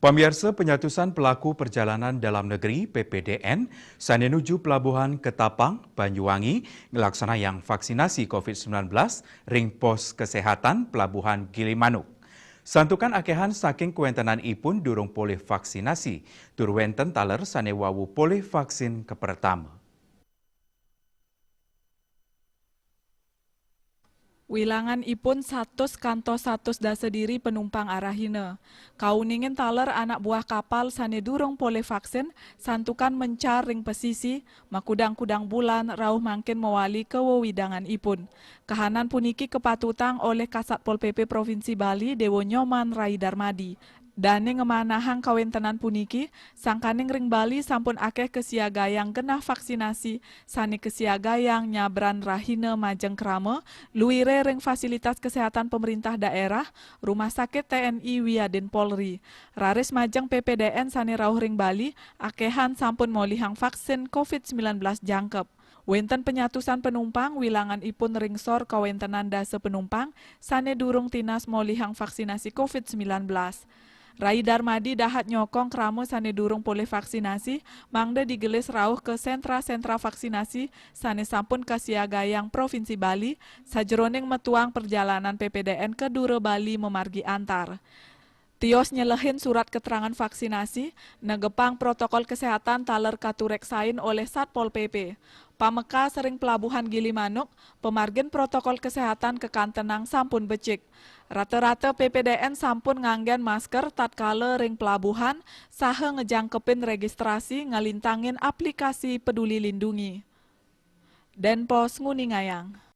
Pemirsa, penyatusan pelaku perjalanan dalam negeri (PPDN) sane nuju Pelabuhan Ketapang, Banyuwangi ngelaksana yang vaksinasi COVID-19 ring pos kesehatan Pelabuhan Gilimanuk. Santukan akehan saking kuentenan ipun durung poleh vaksinasi, tur wenten taler sane wawu poleh vaksin kepertama. Wilangan ipun 100 dasa diri penumpang arahina. Kauningin taler anak buah kapal sane durung poleh vaksin, santukan mencar ring pesisi, makudang-kudang bulan rauh mangkin mewali ke wewidangan ipun. Kahanan puniki kepatutang oleh Kasatpol PP Provinsi Bali Dewo Nyoman Rai Darmadi. Dane ngemanahang kawentenan puniki, sangkaning ring Bali sampun akeh kesiagayang genah vaksinasi, sani kesiagayang nyabran rahina majeng krama, luire ring fasilitas kesehatan pemerintah daerah, rumah sakit TNI Wiadin Polri. Raris majeng PPDN sani rauh ring Bali, akehan sampun molihang vaksin COVID-19 jangkep. Wenten penyatusan penumpang, wilangan ipun ringsor kawentenan dasa penumpang, sane durung tinas molihang vaksinasi COVID-19. Rai Darmadi dahat nyokong kramo sane durung poleh vaksinasi, mangda digelis rauh ke sentra-sentra vaksinasi sane sampun kasiagayang Provinsi Bali, sajeroning metuang perjalanan PPDN ke Dura Bali memargi antar. Tios nyelehin surat keterangan vaksinasi, negepang protokol kesehatan taler katureksain oleh Satpol PP. Pameka sering Pelabuhan Gilimanuk, pemargin protokol kesehatan kekantenang sampun becik. Rata-rata PPDN sampun nganggen masker tatkala ring pelabuhan, saha ngejangkepin registrasi ngalintangin aplikasi Peduli Lindungi. Denpos Nguningayang.